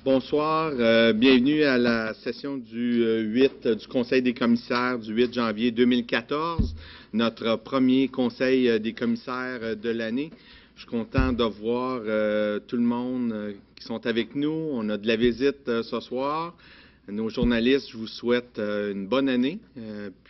Bonsoir, bienvenue à la session du 8 du Conseil des commissaires du 8 janvier 2014, notre premier Conseil des commissaires de l'année. Je suis content de voir tout le monde qui sont avec nous. On a de la visite ce soir. Nos journalistes, je vous souhaite une bonne année.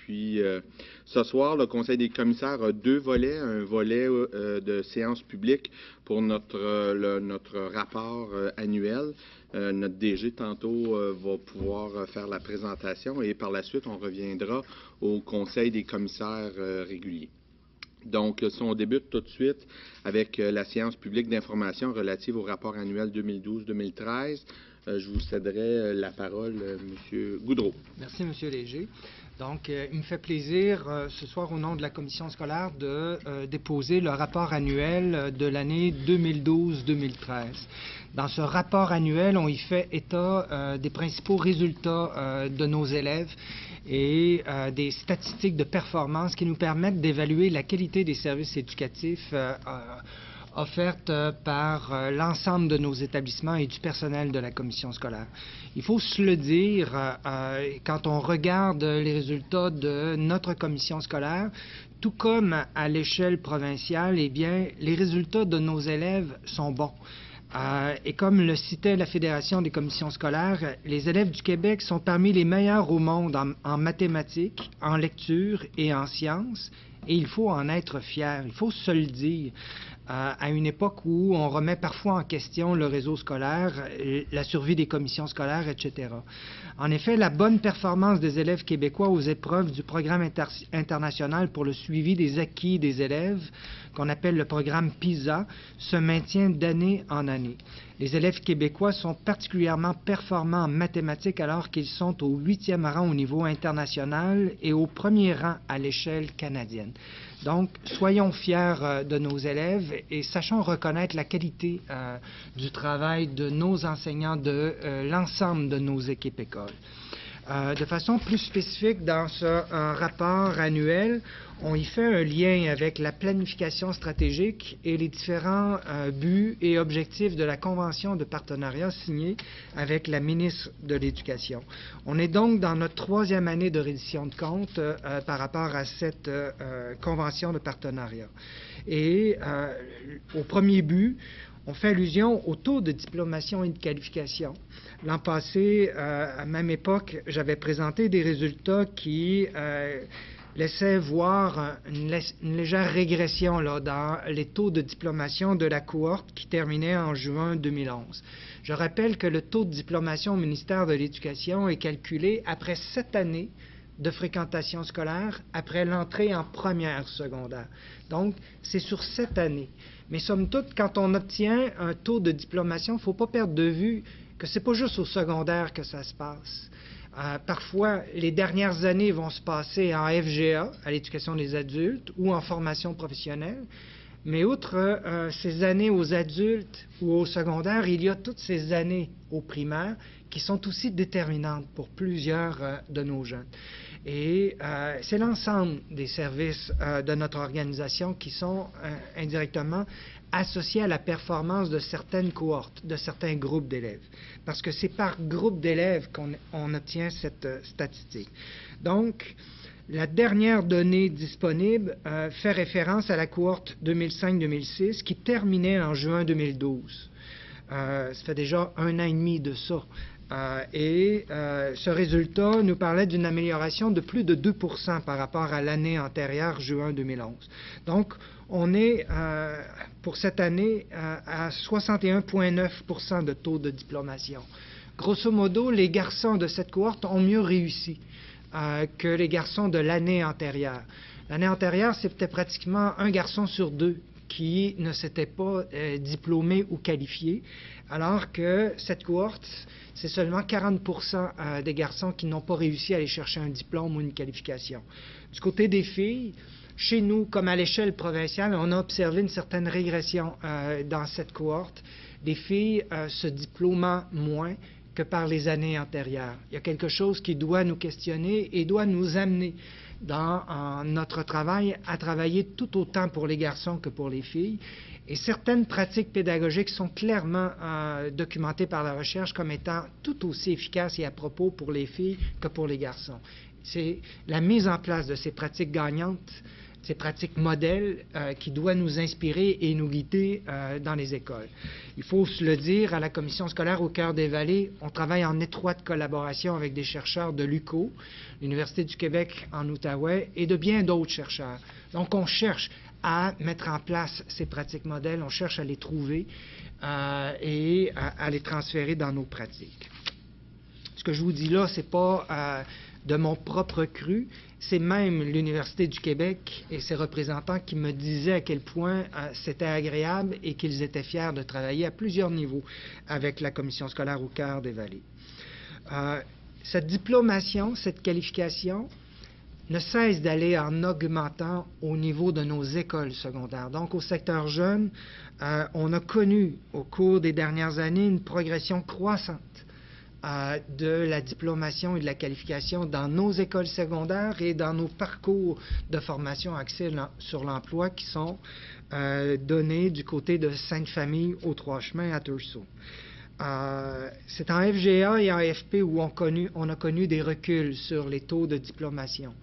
Ce soir, le Conseil des commissaires a deux volets. Un volet de séance publique pour notre rapport annuel. Notre DG, tantôt, va pouvoir faire la présentation et par la suite, on reviendra au Conseil des commissaires réguliers. Donc, si on débute tout de suite avec la séance publique d'information relative au rapport annuel 2012-2013, je vous céderai la parole, M. Goudreau. Merci, M. Léger. Donc, il me fait plaisir ce soir, au nom de la commission scolaire, de déposer le rapport annuel de l'année 2012-2013. Dans ce rapport annuel, on y fait état des principaux résultats de nos élèves et des statistiques de performance qui nous permettent d'évaluer la qualité des services éducatifs offertes par l'ensemble de nos établissements et du personnel de la commission scolaire. Il faut se le dire, quand on regarde les résultats de notre commission scolaire, tout comme à l'échelle provinciale, eh bien, les résultats de nos élèves sont bons. Et comme le citait la Fédération des commissions scolaires, les élèves du Québec sont parmi les meilleurs au monde en mathématiques, en lecture et en sciences, et il faut en être fier, il faut se le dire. À une époque où on remet parfois en question le réseau scolaire, la survie des commissions scolaires, etc. En effet, la bonne performance des élèves québécois aux épreuves du programme international pour le suivi des acquis des élèves, qu'on appelle le programme PISA, se maintient d'année en année. Les élèves québécois sont particulièrement performants en mathématiques alors qu'ils sont au 8e rang au niveau international et au 1er rang à l'échelle canadienne. Donc, soyons fiers de nos élèves et sachons reconnaître la qualité du travail de nos enseignants, de l'ensemble de nos équipes écoles. De façon plus spécifique, dans ce rapport annuel, on y fait un lien avec la planification stratégique et les différents buts et objectifs de la convention de partenariat signée avec la ministre de l'Éducation. On est donc dans notre 3e année de reddition de comptes par rapport à cette convention de partenariat. Et au premier but, on fait allusion au taux de diplomation et de qualification. L'an passé, à la même époque, j'avais présenté des résultats qui laissaient voir une légère régression là, dans les taux de diplomation de la cohorte qui terminait en juin 2011. Je rappelle que le taux de diplomation au ministère de l'Éducation est calculé après 7 années de fréquentation scolaire après l'entrée en première secondaire. Donc, c'est sur 7 années. Mais somme toute, quand on obtient un taux de diplomation, il ne faut pas perdre de vue que ce n'est pas juste au secondaire que ça se passe. Parfois, les dernières années vont se passer en FGA, à l'éducation des adultes, ou en formation professionnelle. Mais outre ces années aux adultes ou au secondaire, il y a toutes ces années au primaire qui sont aussi déterminantes pour plusieurs de nos jeunes. Et c'est l'ensemble des services de notre organisation qui sont indirectement associés à la performance de certaines cohortes, de certains groupes d'élèves. Parce que c'est par groupe d'élèves qu'on obtient cette statistique. Donc, la dernière donnée disponible fait référence à la cohorte 2005-2006 qui terminait en juin 2012. Ça fait déjà 1 an et demi de ça. Ce résultat nous parlait d'une amélioration de plus de 2% par rapport à l'année antérieure, juin 2011. Donc, on est pour cette année à 61,9% de taux de diplomation. Grosso modo, les garçons de cette cohorte ont mieux réussi que les garçons de l'année antérieure. L'année antérieure, c'était pratiquement un garçon sur 2 qui ne s'était pas diplômé ou qualifié, alors que cette cohorte, c'est seulement 40% des garçons qui n'ont pas réussi à aller chercher un diplôme ou une qualification. Du côté des filles, chez nous, comme à l'échelle provinciale, on a observé une certaine régression dans cette cohorte, des filles se diplômant moins que par les années antérieures. Il y a quelque chose qui doit nous questionner et doit nous amener dans notre travail à travailler tout autant pour les garçons que pour les filles. Et certaines pratiques pédagogiques sont clairement documentées par la recherche comme étant tout aussi efficaces et à propos pour les filles que pour les garçons. C'est la mise en place de ces pratiques gagnantes, ces pratiques modèles qui doit nous inspirer et nous guider dans les écoles. Il faut se le dire, à la commission scolaire au Cœur des Vallées, on travaille en étroite collaboration avec des chercheurs de l'UQO, l'Université du Québec en Outaouais, et de bien d'autres chercheurs. Donc, on cherche à mettre en place ces pratiques modèles, on cherche à les trouver et à les transférer dans nos pratiques. Ce que je vous dis là, c'est pas de mon propre cru, c'est même l'Université du Québec et ses représentants qui me disaient à quel point c'était agréable et qu'ils étaient fiers de travailler à plusieurs niveaux avec la commission scolaire au Cœur des Vallées. Cette diplomation, cette qualification ne cesse d'aller en augmentant au niveau de nos écoles secondaires. Donc, au secteur jeune, on a connu au cours des dernières années une progression croissante de la diplomation et de la qualification dans nos écoles secondaires et dans nos parcours de formation axés sur l'emploi qui sont donnés du côté de Sainte-Famille aux Trois-Chemins à Tursault. C'est en FGA et en FP où on a connu des reculs sur les taux de diplomation.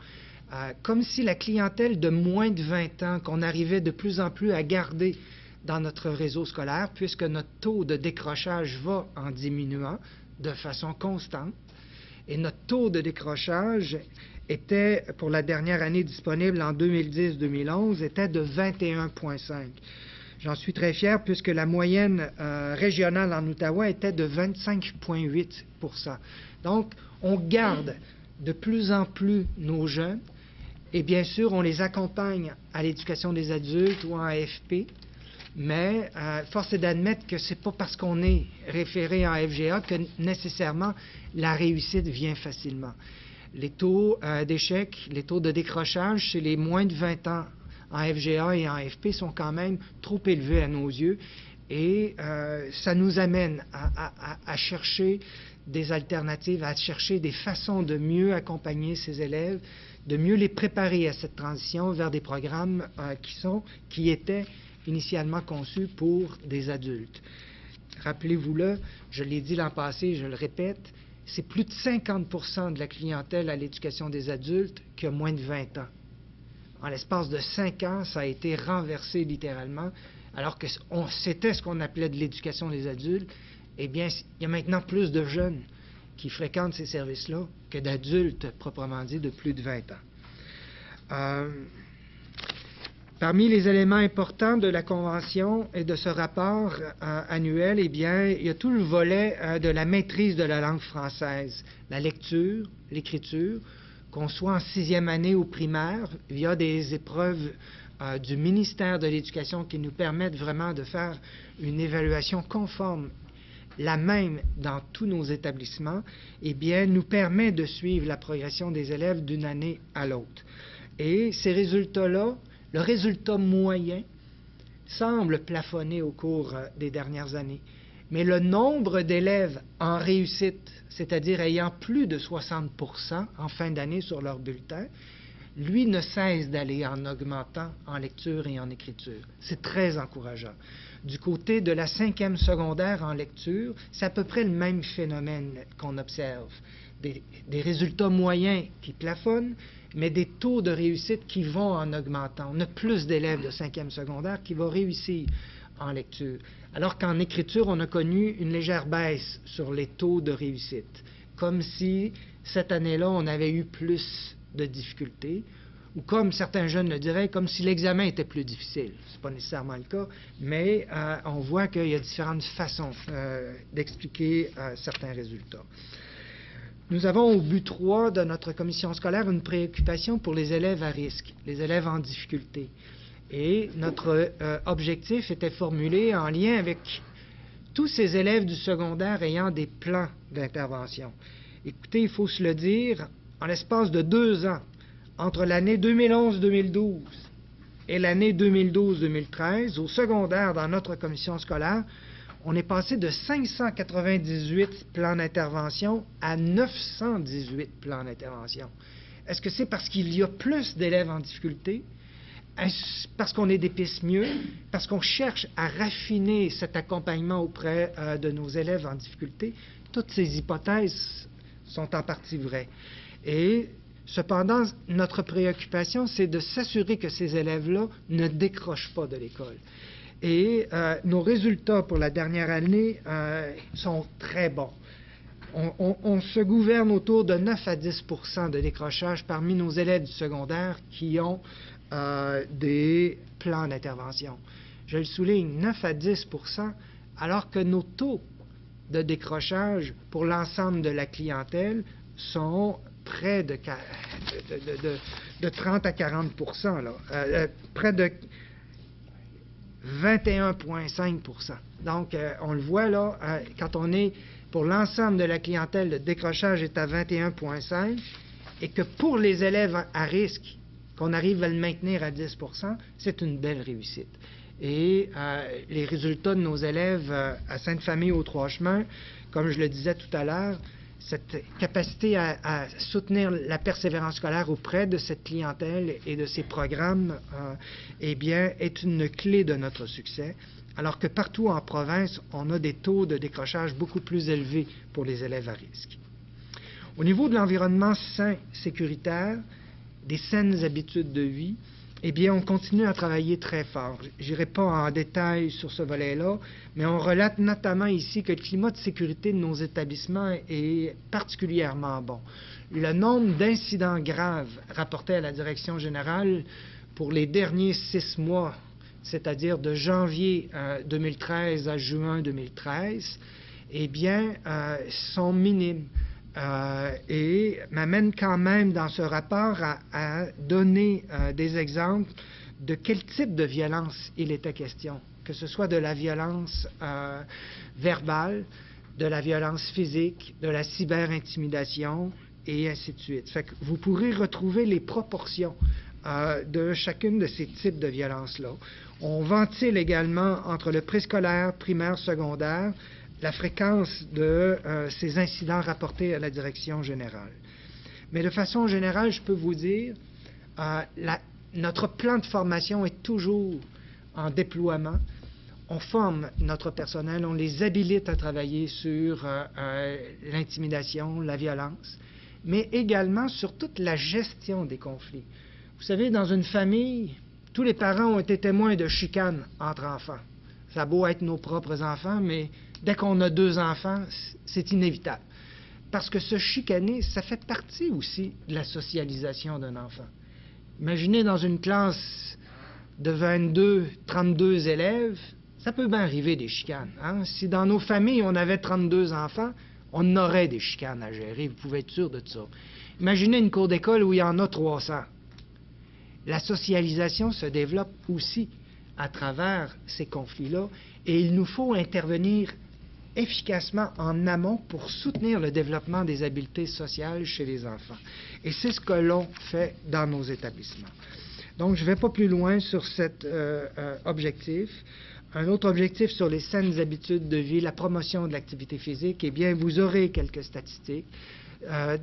Comme si la clientèle de moins de 20 ans qu'on arrivait de plus en plus à garder dans notre réseau scolaire, puisque notre taux de décrochage va en diminuant de façon constante. Et notre taux de décrochage était, pour la dernière année disponible en 2010-2011, était de 21,5. J'en suis très fier puisque la moyenne régionale en Outaouais était de 25,8 %. Donc, on garde de plus en plus nos jeunes et bien sûr, on les accompagne à l'éducation des adultes ou en AFP, mais force est d'admettre que ce n'est pas parce qu'on est référé en FGA que nécessairement la réussite vient facilement. Les taux d'échec, les taux de décrochage chez les moins de 20 ans en FGA et en FP sont quand même trop élevés à nos yeux et ça nous amène à chercher des alternatives, à chercher des façons de mieux accompagner ces élèves, de mieux les préparer à cette transition vers des programmes qui étaient initialement conçus pour des adultes. Rappelez-vous-le, je l'ai dit l'an passé, je le répète, c'est plus de 50% de la clientèle à l'éducation des adultes qui a moins de 20 ans. En l'espace de 5 ans, ça a été renversé littéralement, alors que c'était ce qu'on appelait de l'éducation des adultes. Eh bien, il y a maintenant plus de jeunes qui fréquentent ces services-là que d'adultes, proprement dit, de plus de 20 ans. Parmi les éléments importants de la Convention et de ce rapport annuel, eh bien, il y a tout le volet de la maîtrise de la langue française, la lecture, l'écriture, qu'on soit en 6e année ou primaire, via des épreuves du ministère de l'Éducation qui nous permettent vraiment de faire une évaluation conforme, la même dans tous nos établissements, eh bien, nous permet de suivre la progression des élèves d'une année à l'autre. Et ces résultats-là, le résultat moyen semble plafonner au cours des dernières années. Mais le nombre d'élèves en réussite, c'est-à-dire ayant plus de 60% en fin d'année sur leur bulletin, lui ne cesse d'aller en augmentant en lecture et en écriture. C'est très encourageant. Du côté de la 5e secondaire en lecture, c'est à peu près le même phénomène qu'on observe. Des résultats moyens qui plafonnent, mais des taux de réussite qui vont en augmentant. On a plus d'élèves de 5e secondaire qui vont réussir en lecture, alors qu'en écriture, on a connu une légère baisse sur les taux de réussite, comme si cette année-là, on avait eu plus de difficultés, ou comme certains jeunes le diraient, comme si l'examen était plus difficile. Ce n'est pas nécessairement le cas, mais on voit qu'il y a différentes façons d'expliquer certains résultats. Nous avons au but 3 de notre commission scolaire une préoccupation pour les élèves à risque, les élèves en difficulté. Et notre objectif était formulé en lien avec tous ces élèves du secondaire ayant des plans d'intervention. Écoutez, il faut se le dire, en l'espace de 2 ans, entre l'année 2011-2012 et l'année 2012-2013, au secondaire dans notre commission scolaire, on est passé de 598 plans d'intervention à 918 plans d'intervention. Est-ce que c'est parce qu'il y a plus d'élèves en difficulté? Est-ce parce qu'on les dépiste mieux? Parce qu'on cherche à raffiner cet accompagnement auprès de nos élèves en difficulté? Toutes ces hypothèses sont en partie vraies. Et cependant, notre préoccupation, c'est de s'assurer que ces élèves-là ne décrochent pas de l'école. Et nos résultats pour la dernière année sont très bons. On se gouverne autour de 9 à 10 de décrochage parmi nos élèves du secondaire qui ont des plans d'intervention. Je le souligne, 9 à 10 alors que nos taux de décrochage pour l'ensemble de la clientèle sont près de 30 à 40 près de 21,5 Donc, on le voit là, quand on est pour l'ensemble de la clientèle, le décrochage est à 21,5 et que pour les élèves à risque, qu'on arrive à le maintenir à 10 c'est une belle réussite. Et les résultats de nos élèves à Sainte-Famille aux Trois-Chemins, comme je le disais tout à l'heure, cette capacité à soutenir la persévérance scolaire auprès de cette clientèle et de ces programmes, eh bien, est une clé de notre succès, alors que partout en province, on a des taux de décrochage beaucoup plus élevés pour les élèves à risque. Au niveau de l'environnement sain, sécuritaire, des saines habitudes de vie, eh bien, on continue à travailler très fort. Je n'irai pas en détail sur ce volet-là, mais on relate notamment ici que le climat de sécurité de nos établissements est particulièrement bon. Le nombre d'incidents graves rapportés à la Direction générale pour les derniers 6 mois, c'est-à-dire de janvier 2013 à juin 2013, eh bien, sont minimes. Et m'amène quand même dans ce rapport à donner des exemples de quel type de violence il était question, que ce soit de la violence verbale, de la violence physique, de la cyberintimidation et ainsi de suite. Fait que vous pourrez retrouver les proportions de chacune de ces types de violences-là. On ventile également entre le préscolaire, primaire, secondaire, la fréquence de ces incidents rapportés à la Direction générale. Mais de façon générale, je peux vous dire, notre plan de formation est toujours en déploiement. On forme notre personnel, on les habilite à travailler sur l'intimidation, la violence, mais également sur toute la gestion des conflits. Vous savez, dans une famille, tous les parents ont été témoins de chicanes entre enfants. Ça a beau être nos propres enfants, mais dès qu'on a 2 enfants, c'est inévitable. Parce que se chicaner, ça fait partie aussi de la socialisation d'un enfant. Imaginez dans une classe de 22, 32 élèves, ça peut bien arriver des chicanes. Hein? Si dans nos familles, on avait 32 enfants, on aurait des chicanes à gérer, vous pouvez être sûr de ça. Imaginez une cour d'école où il y en a 300. La socialisation se développe aussi à travers ces conflits-là, et il nous faut intervenir efficacement en amont pour soutenir le développement des habiletés sociales chez les enfants. Et c'est ce que l'on fait dans nos établissements. Donc, je ne vais pas plus loin sur cet objectif. Un autre objectif sur les saines habitudes de vie, la promotion de l'activité physique, eh bien, vous aurez quelques statistiques.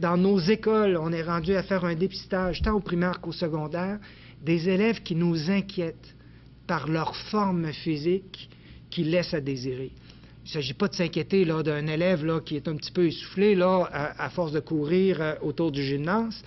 Dans nos écoles, on est rendu à faire un dépistage, tant au primaire qu'au secondaire, des élèves qui nous inquiètent par leur forme physique qui laisse à désirer. Il ne s'agit pas de s'inquiéter d'un élève là, qui est un petit peu essoufflé là, à force de courir autour du gymnase,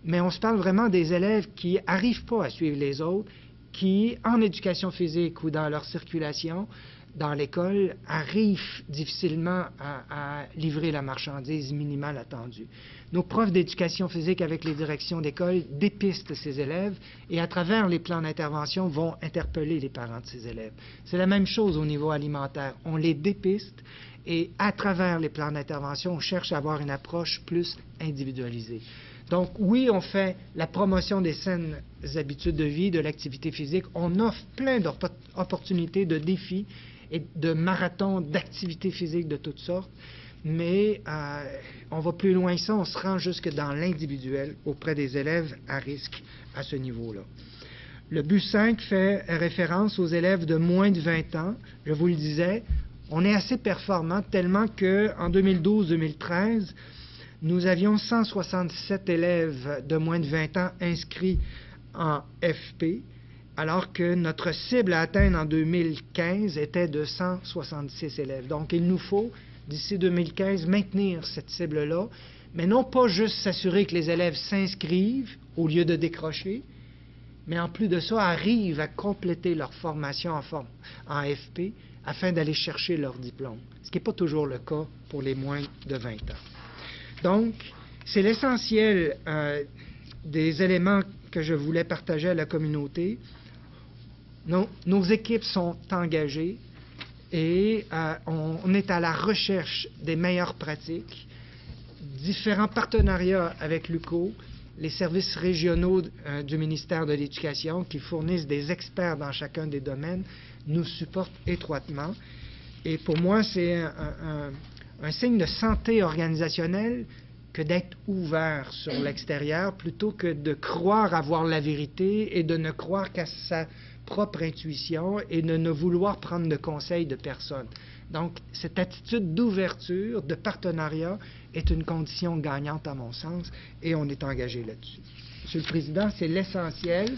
mais on se parle vraiment des élèves qui n'arrivent pas à suivre les autres, qui, en éducation physique ou dans leur circulation, dans l'école, arrivent difficilement à livrer la marchandise minimale attendue. Nos profs d'éducation physique avec les directions d'école dépistent ces élèves et à travers les plans d'intervention vont interpeller les parents de ces élèves. C'est la même chose au niveau alimentaire. On les dépiste et à travers les plans d'intervention, on cherche à avoir une approche plus individualisée. Donc oui, on fait la promotion des saines habitudes de vie, de l'activité physique. On offre plein d'opportunités, de défis et de marathons d'activités physiques de toutes sortes. Mais on va plus loin que ça, on se rend jusque dans l'individuel auprès des élèves à risque à ce niveau-là. Le but 5 fait référence aux élèves de moins de 20 ans. Je vous le disais, on est assez performant tellement qu'en 2012-2013, nous avions 167 élèves de moins de 20 ans inscrits en FP, alors que notre cible à atteindre en 2015 était de 166 élèves. Donc, il nous faut, d'ici 2015, maintenir cette cible-là, mais non pas juste s'assurer que les élèves s'inscrivent au lieu de décrocher, mais en plus de ça, arrivent à compléter leur formation en FP afin d'aller chercher leur diplôme, ce qui n'est pas toujours le cas pour les moins de 20 ans. Donc, c'est l'essentiel des éléments que je voulais partager à la communauté. Nos équipes sont engagées et on est à la recherche des meilleures pratiques, différents partenariats avec l'UQO, les services régionaux du ministère de l'Éducation qui fournissent des experts dans chacun des domaines nous supportent étroitement. Et pour moi, c'est un signe de santé organisationnelle que d'être ouvert sur l'extérieur plutôt que de croire avoir la vérité et de ne croire qu'à sa propre intuition et de ne vouloir prendre de conseils de personne. Donc, cette attitude d'ouverture, de partenariat est une condition gagnante à mon sens et on est engagé là-dessus. Monsieur le Président, c'est l'essentiel.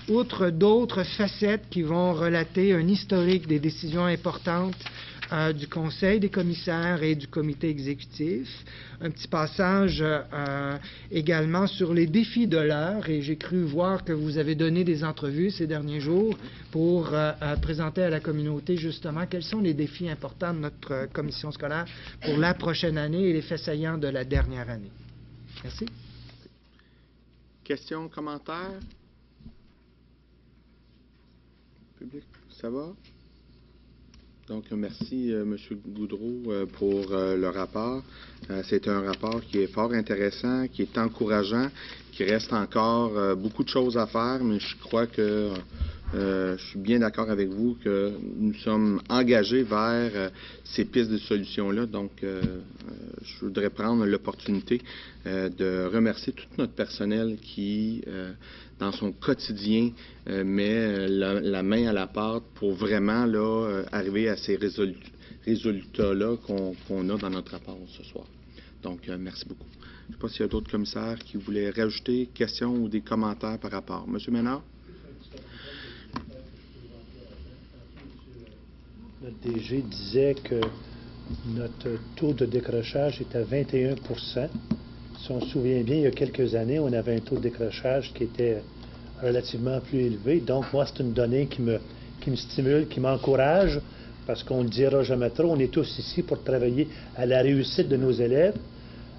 Outre d'autres facettes qui vont relater un historique des décisions importantes du Conseil des commissaires et du comité exécutif. Un petit passage également sur les défis de l'heure, et j'ai cru voir que vous avez donné des entrevues ces derniers jours pour présenter à la communauté justement quels sont les défis importants de notre commission scolaire pour la prochaine année et les faits saillants de la dernière année. Merci. Questions, commentaires? Public, ça va? Donc, merci, M. Goudreau, pour le rapport. C'est un rapport qui est fort intéressant, qui est encourageant, qui reste encore beaucoup de choses à faire, mais je crois que je suis bien d'accord avec vous que nous sommes engagés vers ces pistes de solutions-là. Donc, je voudrais prendre l'opportunité de remercier tout notre personnel qui, dans son quotidien, met la main à la pâte pour vraiment là, arriver à ces résultats-là qu'on a dans notre rapport ce soir. Donc, merci beaucoup. Je ne sais pas s'il y a d'autres commissaires qui voulaient rajouter questions ou des commentaires par rapport. Monsieur Ménard? Notre DG disait que notre taux de décrochage est à 21 %. Si on se souvient bien, il y a quelques années, on avait un taux de décrochage qui était relativement plus élevé. Donc, moi, c'est une donnée qui me stimule, qui m'encourage, parce qu'on ne le dira jamais trop, on est tous ici pour travailler à la réussite de nos élèves.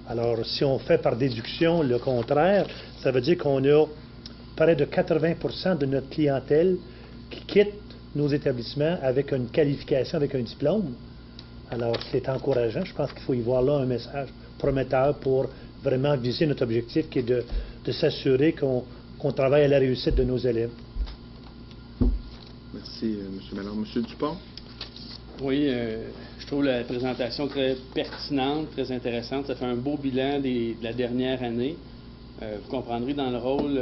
Alors, si on fait par déduction le contraire, ça veut dire qu'on a près de 80 % de notre clientèle qui quitte nos établissements avec une qualification, avec un diplôme. Alors, c'est encourageant. Je pense qu'il faut y voir là un message prometteur pour vraiment viser notre objectif qui est de s'assurer qu'on travaille à la réussite de nos élèves. Merci, M. Ménard. M. Dupont? Oui, je trouve la présentation très pertinente, très intéressante. Ça fait un beau bilan de la dernière année. Vous comprendrez dans le rôle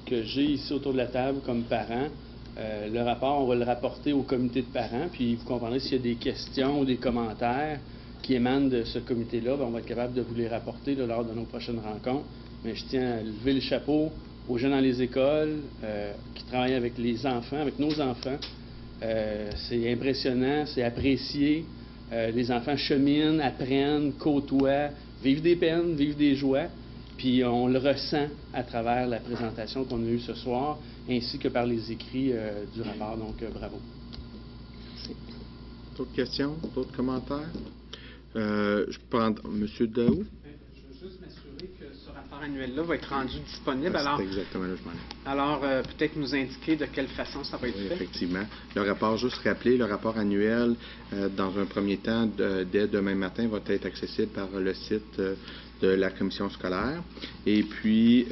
que j'ai ici autour de la table comme parent. Le rapport, on va le rapporter au comité de parents, puis vous comprendrez s'il y a des questions ou des commentaires qui émanent de ce comité-là, on va être capable de vous les rapporter là, lors de nos prochaines rencontres. Mais je tiens à lever le chapeau aux gens dans les écoles qui travaillent avec les enfants, avec nos enfants. C'est impressionnant, c'est apprécié. Les enfants cheminent, apprennent, côtoient, vivent des peines, vivent des joies. Puis on le ressent à travers la présentation qu'on a eue ce soir, ainsi que par les écrits du rapport. Donc, bravo. Merci. D'autres questions, d'autres commentaires? Je prends M. Daou. Je veux juste m'assurer que ce rapport annuel-là va être rendu disponible. C'est exactement là que je m'en ai. Alors, peut-être nous indiquer de quelle façon ça va être fait. Effectivement. Le rapport, juste rappeler, le rapport annuel, dans un premier temps, dès demain matin, va être accessible par le site de la commission scolaire. Et puis,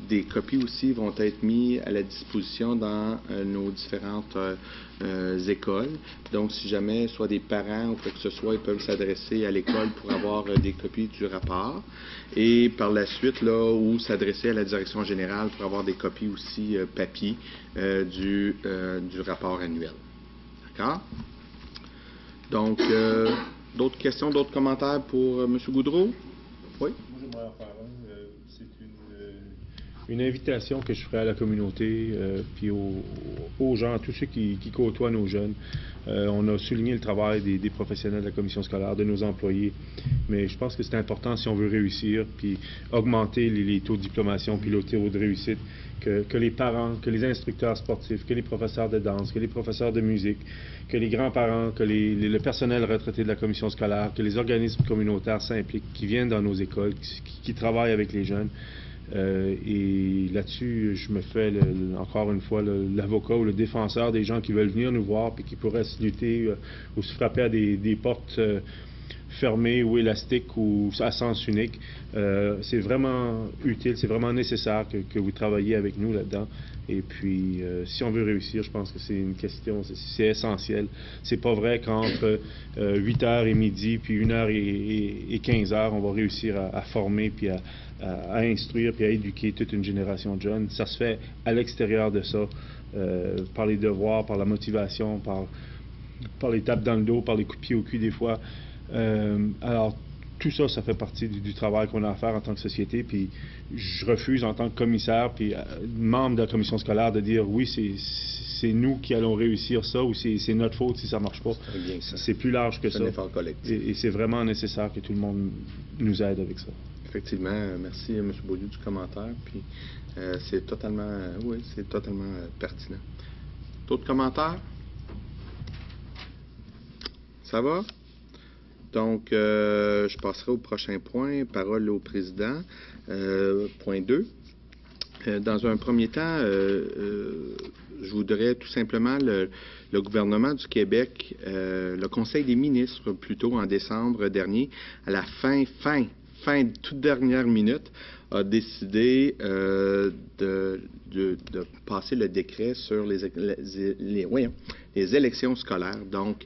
des copies aussi vont être mises à la disposition dans nos différentes écoles. Donc, si jamais, soit des parents ou quoi que ce soit, ils peuvent s'adresser à l'école pour avoir des copies du rapport. Et par la suite, là, ou s'adresser à la direction générale pour avoir des copies aussi papier du rapport annuel. D'accord? Donc, d'autres questions, d'autres commentaires pour M. Goudreau? Oui? j'aimerais en faire un. C'est une invitation que je ferai à la communauté, puis aux gens, à tous ceux qui côtoient nos jeunes. On a souligné le travail des professionnels de la commission scolaire, de nos employés, mais je pense que c'est important si on veut réussir, puis augmenter les taux de diplomation, puis le taux de réussite, que les parents, que les instructeurs sportifs, que les professeurs de danse, que les professeurs de musique, que les grands-parents, que le personnel retraité de la commission scolaire, que les organismes communautaires s'impliquent, qui viennent dans nos écoles, qui travaillent avec les jeunes. Et là-dessus, je me fais encore une fois l'avocat ou le défenseur des gens qui veulent venir nous voir puis qui pourraient se lutter ou se frapper à des portes fermées ou élastiques ou à sens unique. C'est vraiment utile, c'est vraiment nécessaire que vous travailliez avec nous là-dedans. Et puis, si on veut réussir, je pense que c'est une question, c'est essentiel. C'est pas vrai qu'entre 8h et midi, puis 1h et 15h, on va réussir à former, puis à instruire, puis à éduquer toute une génération de jeunes. Ça se fait à l'extérieur de ça, par les devoirs, par la motivation, par les tapes dans le dos, par les coups de pied au cul des fois. Alors, tout ça, ça fait partie du travail qu'on a à faire en tant que société, puis je refuse en tant que commissaire, puis membre de la commission scolaire, de dire oui, c'est nous qui allons réussir ça, ou c'est notre faute si ça marche pas. C'est plus large que ça. C'est un effort collectif. Et c'est vraiment nécessaire que tout le monde nous aide avec ça. Effectivement, merci M. Beaulieu du commentaire, puis c'est totalement, pertinent. D'autres commentaires? Ça va? Donc, je passerai au prochain point. Parole au président. Point 2. Dans un premier temps, je voudrais tout simplement le gouvernement du Québec, le Conseil des ministres, plutôt en décembre dernier, à la fin, toute dernière minute, a décidé de passer le décret sur les élections scolaires. Donc,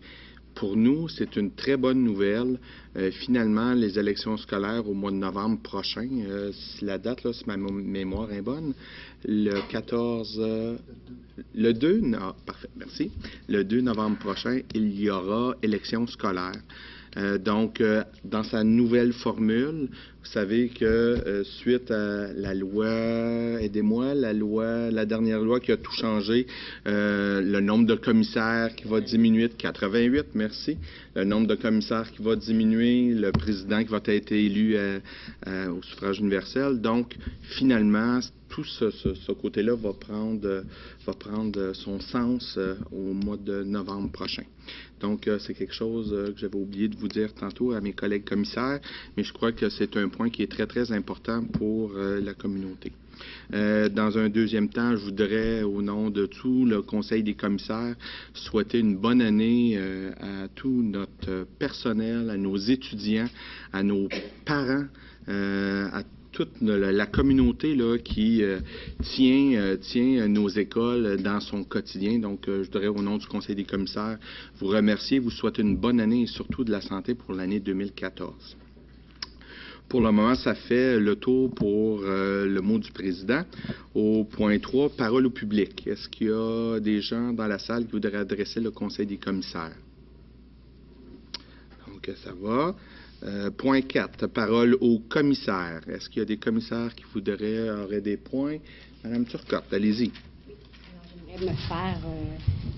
pour nous, c'est une très bonne nouvelle. Finalement, les élections scolaires au mois de novembre prochain, si la date, là, si ma mémoire est bonne, le 2, non, parfait, merci. Le 2 novembre prochain, il y aura élections scolaires. Donc, dans sa nouvelle formule, vous savez que suite à la loi, aidez-moi, la dernière loi qui a tout changé, le nombre de commissaires qui va diminuer de 88, merci, le nombre de commissaires qui va diminuer, le président qui va être élu au suffrage universel. Donc, finalement, tout ce côté-là va prendre son sens au mois de novembre prochain. Donc, c'est quelque chose que j'avais oublié de vous dire tantôt à mes collègues commissaires, mais je crois que c'est un point qui est très, très important pour la communauté. Dans un deuxième temps, je voudrais, au nom de tout le Conseil des commissaires, souhaiter une bonne année à tout notre personnel, à nos étudiants, à nos parents, à toute la communauté là, qui tient nos écoles dans son quotidien. Donc, je voudrais, au nom du Conseil des commissaires, vous remercier, vous souhaiter une bonne année et surtout de la santé pour l'année 2014. Pour le moment, ça fait le tour pour le mot du président. Au point 3, parole au public. Est-ce qu'il y a des gens dans la salle qui voudraient adresser le Conseil des commissaires? Donc, ça va. Point 4, parole au commissaire. Est-ce qu'il y a des commissaires qui auraient des points? Madame Turcotte, allez-y. Alors, j'aimerais me faire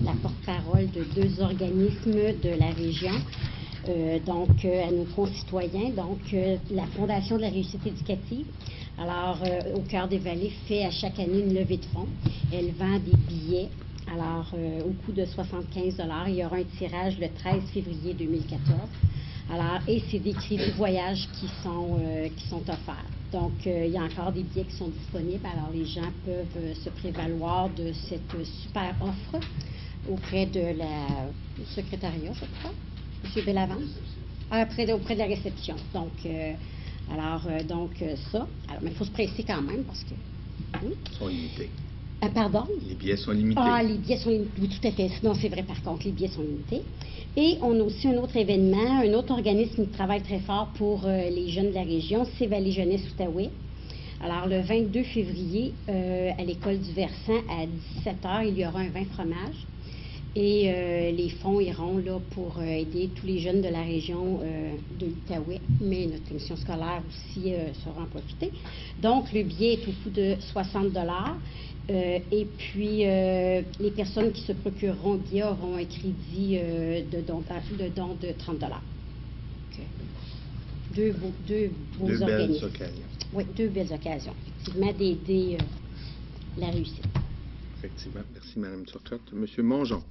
la porte-parole de 2 organismes de la région. Donc, à nos concitoyens, donc la Fondation de la réussite éducative. Alors, au Cœur des Vallées fait à chaque année une levée de fonds. Elle vend des billets, alors au coût de 75 $. Il y aura un tirage le 13 février 2014. Alors, et c'est des crédits voyage qui sont offerts. Donc, il y a encore des billets qui sont disponibles. Alors, les gens peuvent se prévaloir de cette super offre auprès du secrétariat, je crois. M. Bellavance, auprès de la réception. Donc, ça. Alors, mais il faut se presser quand même parce que... Ils sont limités. Pardon? Les billets sont limités. Ah, les billets sont limités. Oui, tout à fait. Non, c'est vrai, par contre, les billets sont limités. Et on a aussi un autre événement, un autre organisme qui travaille très fort pour les jeunes de la région, c'est Vallée Jeunesse Outaouais. Alors, le 22 février, à l'école du Versant, à 17h, il y aura un vin fromage. Et les fonds iront là, pour aider tous les jeunes de la région de l'Outaouais, mais notre commission scolaire aussi sera en profiter. Donc, le billet est au coût de 60 $. Et puis, les personnes qui se procureront le billet auront un crédit de don de 30 $. Deux beaux Deux belles organismes. occasions. Oui, deux belles occasions, effectivement, d'aider la réussite. Effectivement. Merci, Mme Turcotte. Monsieur Mongeon.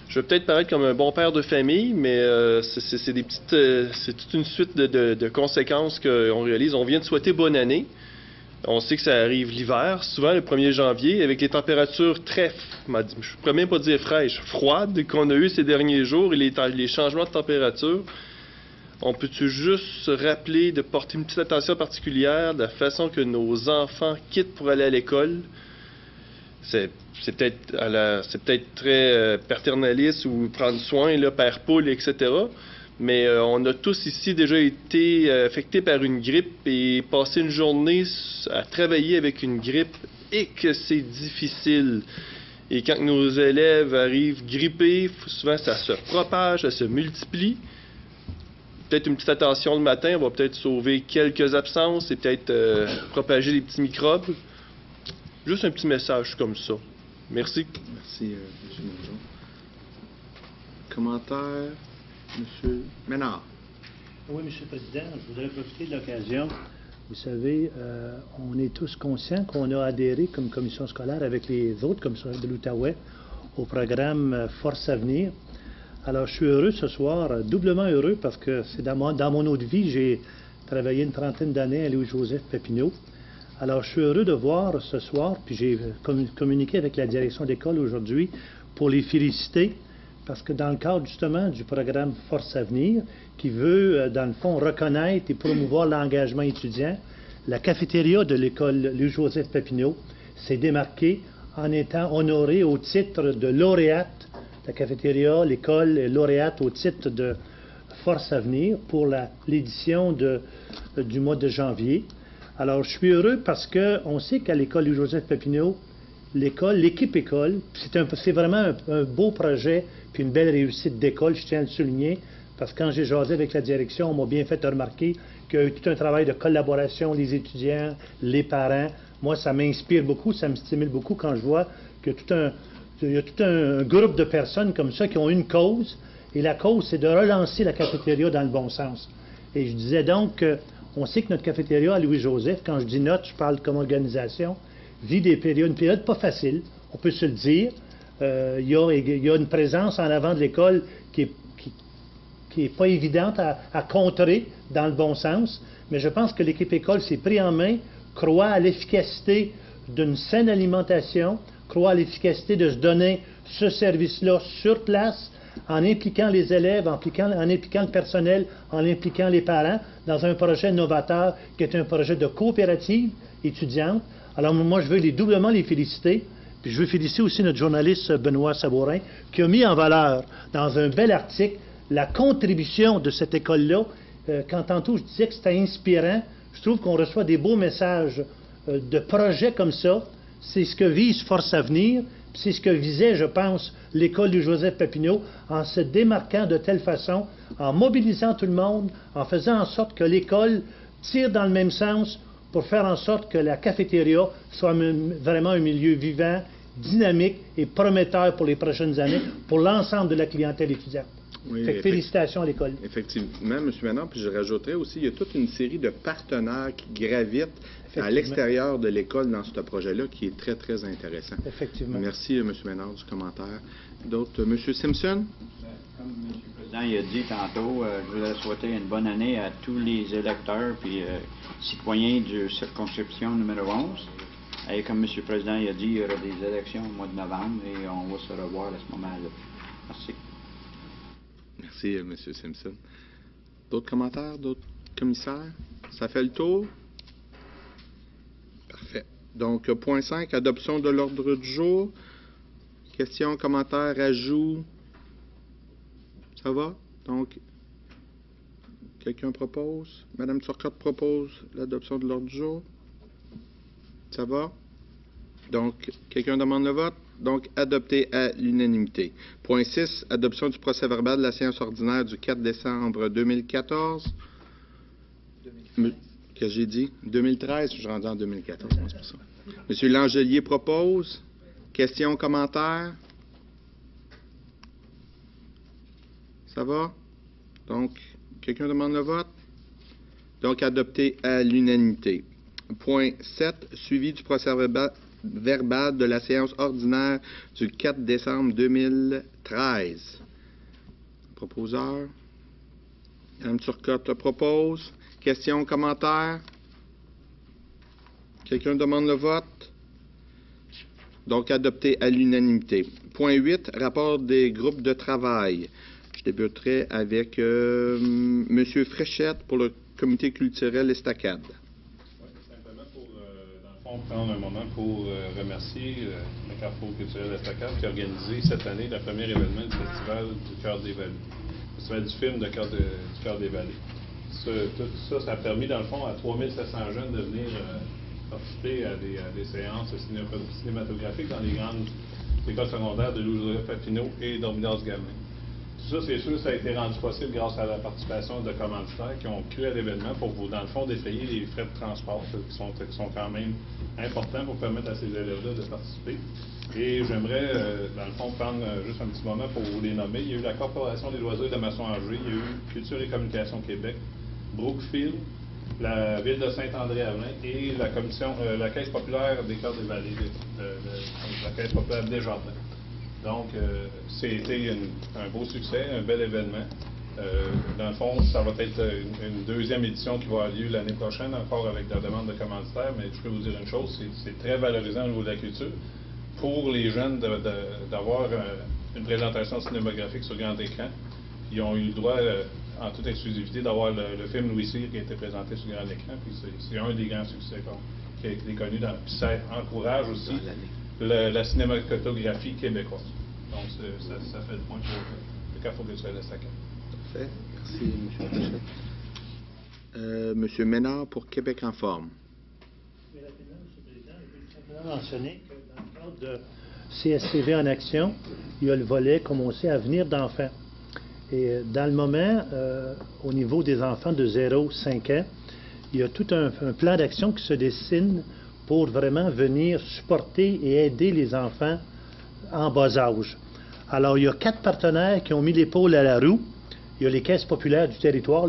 Je vais peut-être paraître comme un bon père de famille, mais c'est toute une suite de conséquences qu'on réalise. On vient de souhaiter bonne année. On sait que ça arrive l'hiver, souvent le 1er janvier, avec les températures je ne pourrais même pas dire fraîches, froides qu'on a eues ces derniers jours et les changements de température. On peut-tu juste se rappeler de porter une petite attention particulière de la façon que nos enfants quittent pour aller à l'école? C'est peut-être très paternaliste ou prendre soin, là, père poule, etc. Mais on a tous ici déjà été affectés par une grippe et passé une journée à travailler avec une grippe et que c'est difficile. Et quand nos élèves arrivent grippés, souvent ça se propage, ça se multiplie. Peut-être une petite attention le matin, on va peut-être sauver quelques absences et peut-être propager des petits microbes. Juste un petit message comme ça. Merci. Merci, M. Mongeon. Commentaire, M. Ménard. Oui, M. le Président, je voudrais profiter de l'occasion. Vous savez, on est tous conscients qu'on a adhéré comme commission scolaire avec les autres commissions de l'Outaouais au programme Force Avenir. Alors, je suis heureux ce soir, doublement heureux, parce que c'est dans mon autre vie, j'ai travaillé une trentaine d'années à Louis-Joseph Papineau. Alors, je suis heureux de voir ce soir, puis j'ai communiqué avec la direction d'école aujourd'hui pour les féliciter, parce que dans le cadre justement du programme Force Avenir, qui veut, dans le fond, reconnaître et promouvoir l'engagement étudiant, la cafétéria de l'école Louis-Joseph Papineau s'est démarquée en étant honorée au titre de lauréate. La cafétéria, l'école est lauréate au titre de Force Avenir pour l'édition du mois de janvier. Alors, je suis heureux parce qu'on sait qu'à l'école Louis-Joseph Papineau, l'équipe école, c'est vraiment un beau projet puis une belle réussite d'école, je tiens à le souligner, parce que quand j'ai jasé avec la direction, on m'a bien fait remarquer qu'il y a eu tout un travail de collaboration, les étudiants, les parents. Moi, ça m'inspire beaucoup, ça me stimule beaucoup quand je vois qu'il y a tout un groupe de personnes comme ça qui ont une cause, et la cause, c'est de relancer la cafétéria dans le bon sens. Et je disais donc, on sait que notre cafétéria à Louis-Joseph, quand je dis notre, je parle comme organisation, vit une période pas facile, on peut se le dire. Il y a une présence en avant de l'école qui est pas évidente à contrer dans le bon sens, mais je pense que l'équipe école s'est pris en main, croit à l'efficacité d'une saine alimentation, croit à l'efficacité de se donner ce service-là sur place, en impliquant les élèves, en impliquant le personnel, en impliquant les parents, dans un projet novateur qui est un projet de coopérative étudiante. Alors moi, je veux doublement les féliciter. Puis je veux féliciter aussi notre journaliste Benoît Sabourin, qui a mis en valeur, dans un bel article, la contribution de cette école-là. Quand tantôt je disais que c'était inspirant, je trouve qu'on reçoit des beaux messages de projets comme ça. C'est ce que vise Force Avenir, puis c'est ce que visait, je pense, l'école de Joseph Papineau, en se démarquant de telle façon, en mobilisant tout le monde, en faisant en sorte que l'école tire dans le même sens pour faire en sorte que la cafétéria soit vraiment un milieu vivant, dynamique et prometteur pour les prochaines années, pour l'ensemble de la clientèle étudiante. Oui, fait que félicitations à l'école. Effectivement, M. Ménard, puis je rajouterais aussi, il y a toute une série de partenaires qui gravitent à l'extérieur de l'école dans ce projet-là, qui est très, très intéressant. Effectivement. Merci, M. Ménard, du commentaire. D'autres, M. Simpson? Comme M. le Président il a dit tantôt, je voudrais souhaiter une bonne année à tous les électeurs et citoyens de circonscription numéro 11. Et comme M. le Président il a dit, il y aura des élections au mois de novembre et on va se revoir à ce moment-là. Merci. Merci, M. Simpson. D'autres commentaires, d'autres commissaires? Ça fait le tour? Parfait. Donc, point 5, adoption de l'ordre du jour. Questions, commentaires, ajouts? Ça va? Donc, quelqu'un propose? Mme Turcotte propose l'adoption de l'ordre du jour? Ça va? Donc, quelqu'un demande le vote? Donc, adopté à l'unanimité. Point 6, adoption du procès-verbal de la séance ordinaire du 4 décembre 2014. 2013. Que j'ai dit? 2013, je suis rendu en 2014, c'est pour ça. Monsieur Langelier propose. Questions, commentaires? Ça va? Donc, quelqu'un demande le vote? Donc, adopté à l'unanimité. Point 7, suivi du procès-verbal de la séance ordinaire du 4 décembre 2013. Proposeur. Mme Turcotte le propose. Questions, commentaires? Quelqu'un demande le vote? Donc, adopté à l'unanimité. Point 8, rapport des groupes de travail. Je débuterai avec M. Fréchette pour le comité culturel Estacade. Oui, simplement pour, dans le fond, prendre un moment pour remercier le Carrefour culturel Estacade qui a organisé cette année le premier événement du Festival du Cœur des Vallées. Le festival du film du Cœur des Vallées. Tout ça a permis, dans le fond, à 3700 jeunes de venir participer à des séances cinématographiques dans les grandes écoles secondaires de Louis-Joseph-Papineau et d'Ormidas-Gamelin. Tout ça, c'est sûr, ça a été rendu possible grâce à la participation de commanditaires qui ont cru à l'événement pour, dans le fond, dépayer les frais de transport qui sont quand même importants pour permettre à ces élèves-là de participer. Et j'aimerais, dans le fond, prendre juste un petit moment pour vous les nommer. Il y a eu la Corporation des loisirs de Masson-Angers, il y a eu Culture et Communication Québec, Brookfield, la Ville de Saint-André-Avelin et la commission, la Caisse populaire des Cœurs des Vallées, la Caisse populaire Desjardins. Donc, c'était un beau succès, un bel événement. Dans le fond, ça va être une deuxième édition qui va avoir lieu l'année prochaine, encore avec la demande de commanditaires, mais je peux vous dire une chose, c'est très valorisant au niveau de la culture. Pour les jeunes d'avoir une présentation cinématographique sur grand écran, ils ont eu le droit, en toute exclusivité, d'avoir le film Louis Cyr qui a été présenté sur grand écran, puis c'est un des grands succès qui a été connu. Puis ça encourage aussi la cinématographie québécoise. Donc, ça fait le point pour le Carrefour culturel Estacade. Parfait. Merci, M. Fréchette. M. Ménard pour Québec en forme. Oui, rapidement, M. le Président, je veux simplement mentionner que dans le cadre de CSTV en action, il y a le volet, comme on sait, avenir d'enfants. Et dans le moment, au niveau des enfants de 0-5 ans, il y a tout un plan d'action qui se dessine pour vraiment venir supporter et aider les enfants en bas âge. Alors, il y a 4 partenaires qui ont mis l'épaule à la roue. Il y a les caisses populaires du territoire.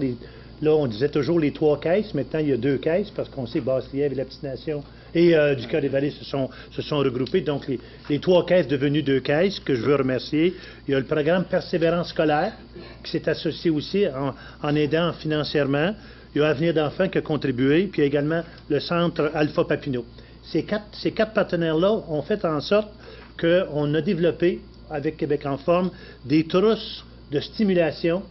Là, on disait toujours les 3 caisses. Maintenant, il y a 2 caisses parce qu'on sait Basse-Lièvre et la Petite Nation et du Cœur des Vallées se sont regroupés. Donc, les 3 caisses devenues 2 caisses que je veux remercier. Il y a le programme Persévérance scolaire qui s'est associé aussi en aidant financièrement. Il y a Avenir d'enfants qui a contribué. Puis il y a également le Centre Alpha Papineau. Ces quatre partenaires-là ont fait en sorte qu'on a développé, avec Québec en forme, des trousses de stimulation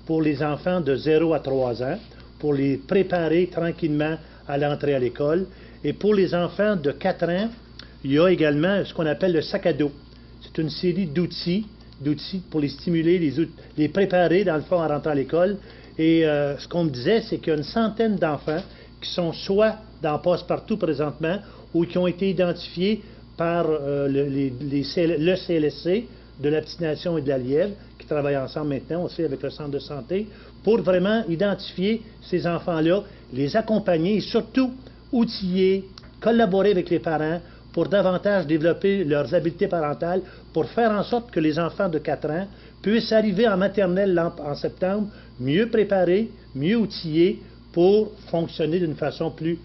pour les enfants de 0 à 3 ans, pour les préparer tranquillement à l'entrée à l'école. Et pour les enfants de 4 ans, il y a également ce qu'on appelle le sac à dos. C'est une série d'outils pour les stimuler, les préparer, dans le fond, à rentrer à l'école. Et ce qu'on me disait, c'est qu'il y a une centaine d'enfants qui sont soit dans Passe-Partout présentement ou qui ont été identifiés par le CLSC de la Petite Nation et de la Lièvre, qui travaillent ensemble maintenant aussi avec le centre de santé, pour vraiment identifier ces enfants-là, les accompagner et surtout outiller, collaborer avec les parents pour davantage développer leurs habiletés parentales, pour faire en sorte que les enfants de 4 ans puissent arriver en maternelle en septembre mieux préparés, mieux outillés pour fonctionner d'une façon plus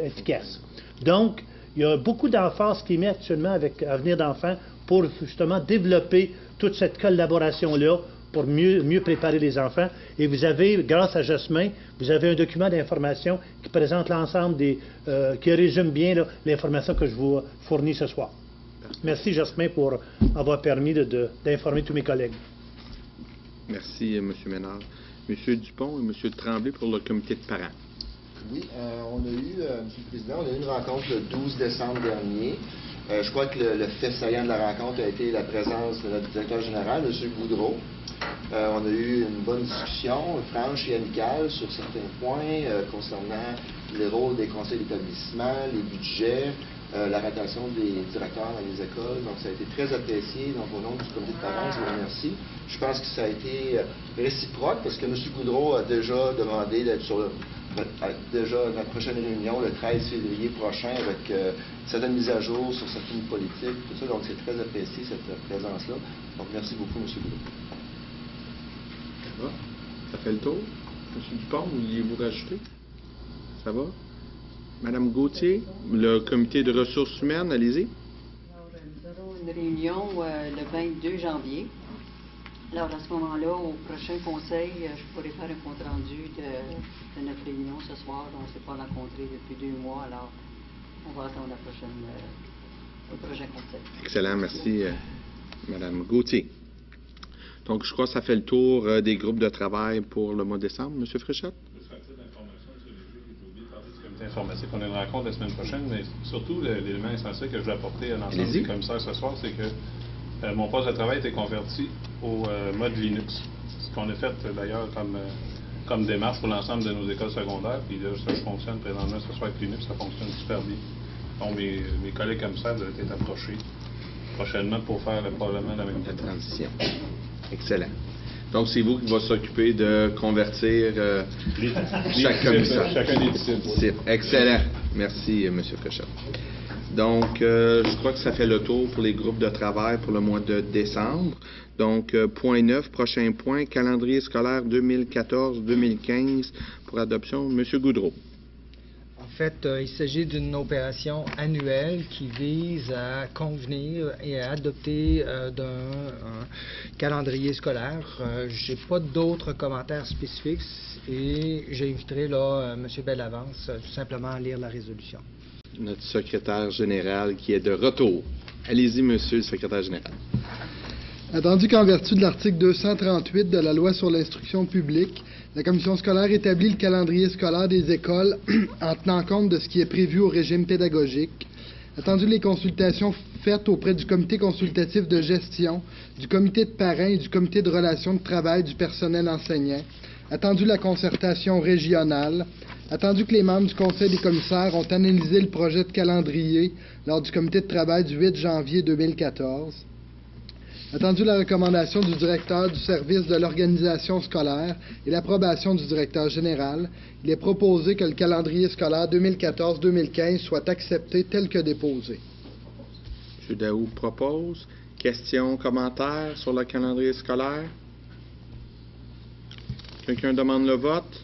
efficace. Donc, il y a beaucoup d'emphase qui est mise actuellement avec Avenir d'enfants pour justement développer toute cette collaboration-là pour mieux préparer les enfants. Et vous avez, grâce à Jasmin, vous avez un document d'information qui présente l'ensemble qui résume bien l'information que je vous fournis ce soir. Merci Jasmin pour avoir permis d'informer tous mes collègues. Merci M. Ménard. M. Dupont et M. Tremblay pour le comité de parents. Oui, on a eu, M. le Président, on a eu une rencontre le 12 décembre dernier. Je crois que le fait saillant de la rencontre a été la présence de notre directeur général, M. Boudreau. On a eu une bonne discussion, franche et amicale sur certains points concernant le rôle des conseils d'établissement, les budgets. la rotation des directeurs dans les écoles. Donc, ça a été très apprécié. Donc, au nom du comité de parents, je vous remercie. Je pense que ça a été réciproque parce que M. Goudreau a déjà demandé d'être sur notre prochaine réunion le 13 février prochain avec certaines mises à jour sur certaines politiques, tout ça. Donc, c'est très apprécié cette présence-là. Donc, merci beaucoup, M. Goudreau. Ça va? Ça fait le tour? M. Dupont, vouliez-vous rajouter? Ça va? Madame Gauthier, le comité de ressources humaines, allez-y. Alors, nous aurons une réunion le 22 janvier. Alors, à ce moment-là, au prochain conseil, je pourrai faire un compte-rendu de notre réunion ce soir. On ne s'est pas rencontrés depuis 2 mois, alors on va attendre le prochain conseil. Excellent, merci, Madame Gauthier. Donc, je crois que ça fait le tour des groupes de travail pour le mois de décembre. Monsieur Fréchette? Informatique. On a une rencontre la semaine prochaine, mais surtout l'élément essentiel que je vais apporter à l'ensemble des commissaires ce soir, c'est que mon poste de travail a été converti au mode Linux. Ce qu'on a fait d'ailleurs comme démarche pour l'ensemble de nos écoles secondaires, puis là, ça fonctionne présentement ce soir avec Linux, ça fonctionne super bien. Donc mes collègues commissaires doivent être approchés prochainement pour faire probablement la même transition. Excellent. Donc, c'est vous qui va s'occuper de convertir chaque commissaire. Chacun des disciplines. Excellent. Merci, M. Fréchette. Donc, je crois que ça fait le tour pour les groupes de travail pour le mois de décembre. Donc, point 9, prochain point, calendrier scolaire 2014-2015 pour adoption. M. Goudreau. En fait, il s'agit d'une opération annuelle qui vise à convenir et à adopter d'un calendrier scolaire. Je n'ai pas d'autres commentaires spécifiques et j'inviterai M. Bellavance tout simplement à lire la résolution. Notre secrétaire général qui est de retour. Allez-y, Monsieur le secrétaire général. Attendu qu'en vertu de l'article 238 de la Loi sur l'instruction publique, la commission scolaire établit le calendrier scolaire des écoles en tenant compte de ce qui est prévu au régime pédagogique. Attendu les consultations faites auprès du comité consultatif de gestion, du comité de parrains et du comité de relations de travail du personnel enseignant. Attendu la concertation régionale. Attendu que les membres du Conseil des commissaires ont analysé le projet de calendrier lors du comité de travail du 8 janvier 2014. Attendu la recommandation du directeur du service de l'organisation scolaire et l'approbation du directeur général, il est proposé que le calendrier scolaire 2014-2015 soit accepté tel que déposé. M. Daou propose. Questions, commentaires sur le calendrier scolaire? Quelqu'un demande le vote?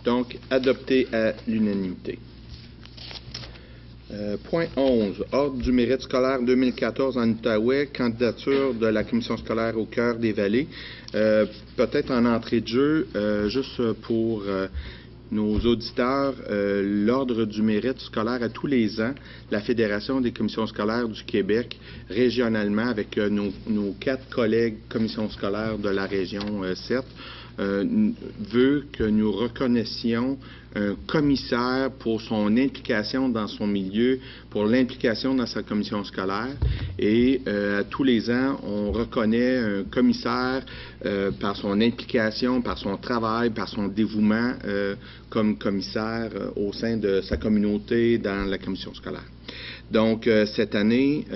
Donc, adopté à l'unanimité. Point 11. Ordre du mérite scolaire 2014 en Outaouais. Candidature de la commission scolaire au cœur des vallées. Peut-être en entrée de jeu, juste pour nos auditeurs, l'Ordre du mérite scolaire à tous les ans, la Fédération des commissions scolaires du Québec, régionalement, avec nos 4 collègues commissions scolaires de la région 7, veut que nous reconnaissions un commissaire pour son implication dans son milieu, pour l'implication dans sa commission scolaire. Et à tous les ans, on reconnaît un commissaire par son implication, par son travail, par son dévouement comme commissaire au sein de sa communauté dans la commission scolaire. Donc, cette année,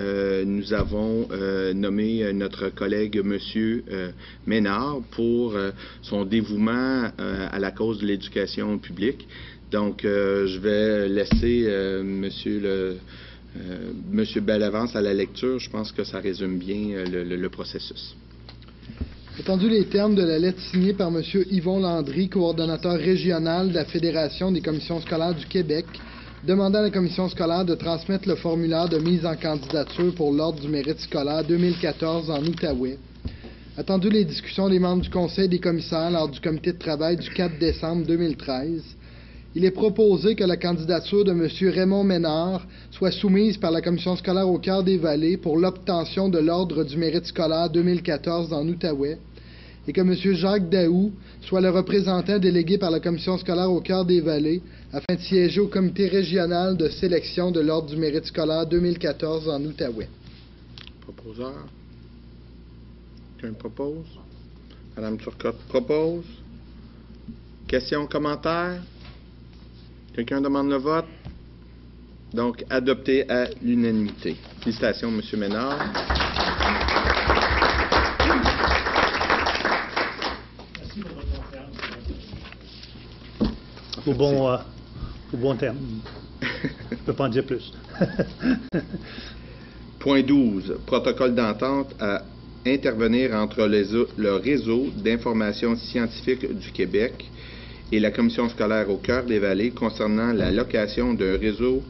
nous avons nommé notre collègue M. Ménard pour son dévouement à la cause de l'éducation publique. Donc, je vais laisser M. Bellavance à la lecture. Je pense que ça résume bien le processus. Attendu les termes de la lettre signée par M. Yvon Landry, coordonnateur régional de la Fédération des commissions scolaires du Québec, demandant à la commission scolaire de transmettre le formulaire de mise en candidature pour l'Ordre du mérite scolaire 2014 en Outaouais. Attendu les discussions des membres du Conseil des commissaires lors du comité de travail du 4 décembre 2013, il est proposé que la candidature de M. Raymond Ménard soit soumise par la commission scolaire au cœur des vallées pour l'obtention de l'Ordre du mérite scolaire 2014 en Outaouais et que M. Jacques Daou soit le représentant délégué par la commission scolaire au cœur des vallées afin de siéger au comité régional de sélection de l'Ordre du mérite scolaire 2014 en Outaouais. Proposeur. Quelqu'un propose? Mme Turcotte propose. Questions, commentaires? Quelqu'un demande le vote? Donc, adopté à l'unanimité. Félicitations, M. Ménard. Merci pour votre confiance. Au bon terme. Je ne peux pas en dire plus. Point 12. Protocole d'entente à intervenir entre le réseau d'information scientifique du Québec et la commission scolaire au Cœur des Vallées concernant la location d'un réseau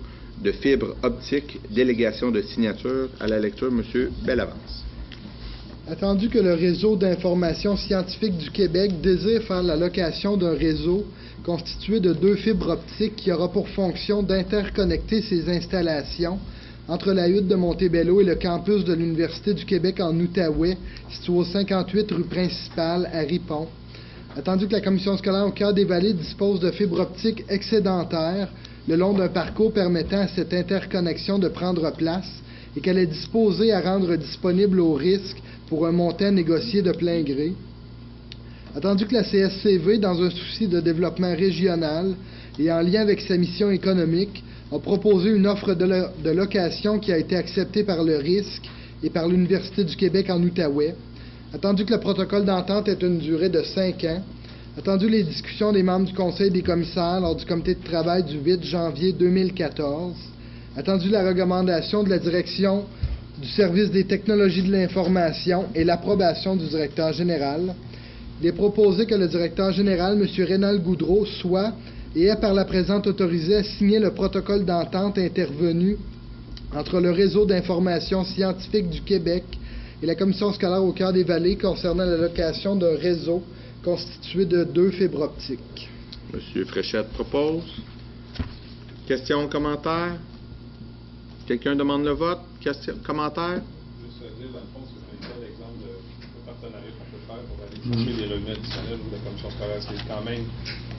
de fibres optiques, délégation de signature à la lecture, M. Bellavance. Attendu que le réseau d'information scientifique du Québec désire faire la location d'un réseau constitué de 2 fibres optiques qui aura pour fonction d'interconnecter ses installations entre la hutte de Montebello et le campus de l'Université du Québec en Outaouais, situé au 58 rue Principale à Ripon. Attendu que la commission scolaire au Cœur des Vallées dispose de fibres optiques excédentaires le long d'un parcours permettant à cette interconnexion de prendre place et qu'elle est disposée à rendre disponible au risque pour un montant négocié de plein gré. Attendu que la CSCV, dans un souci de développement régional et en lien avec sa mission économique, a proposé une offre de location qui a été acceptée par le RISC et par l'Université du Québec en Outaouais. Attendu que le protocole d'entente ait une durée de 5 ans. Attendu les discussions des membres du Conseil des commissaires lors du comité de travail du 8 janvier 2014. Attendu la recommandation de la direction du service des technologies de l'information et l'approbation du directeur général. Il est proposé que le directeur général, M. Rénal Goudreau, soit et est par la présente autorisé à signer le protocole d'entente intervenu entre le réseau d'information scientifique du Québec et la commission scolaire au Cœur des Vallées concernant la location d'un réseau constitué de 2 fibres optiques. M. Fréchette propose. Questions, commentaires? Quelqu'un demande le vote? Questions, commentaires? Juste dire, dans le fond, c'est un tel exemple de partenariat qu'on peut faire pour aller chercher des revenus additionnels ou la commission scolaire. C'est quand même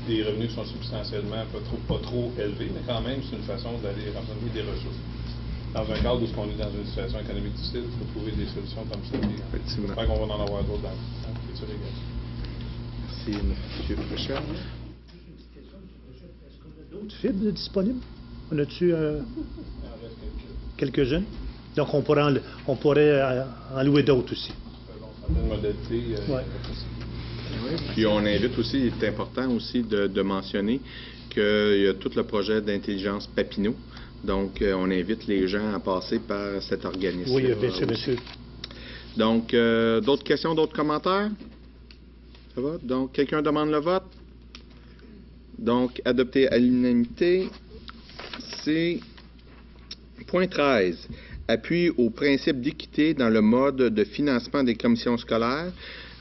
des revenus qui sont substantiellement pas trop élevés, mais quand même, c'est une façon d'aller ramener des ressources. Dans un cadre où on est dans une situation économique difficile, il faut trouver des solutions comme ça. J'espère qu'on va en avoir d'autres dans le futur également. Merci, M. Fréchette. Est-ce qu'on a d'autres fibres disponibles? On a-tu quelques-unes? Donc, on pourrait en louer d'autres aussi. Une modalité. Puis on invite aussi, il est important aussi de mentionner qu'il y a tout le projet d'intelligence Papineau. Donc, on invite les gens à passer par cet organisme. Oui, bien sûr, monsieur. Donc, d'autres questions, d'autres commentaires? Ça va? Donc, quelqu'un demande le vote? Donc, adopté à l'unanimité. C'est point 13. Appui au principe d'équité dans le mode de financement des commissions scolaires.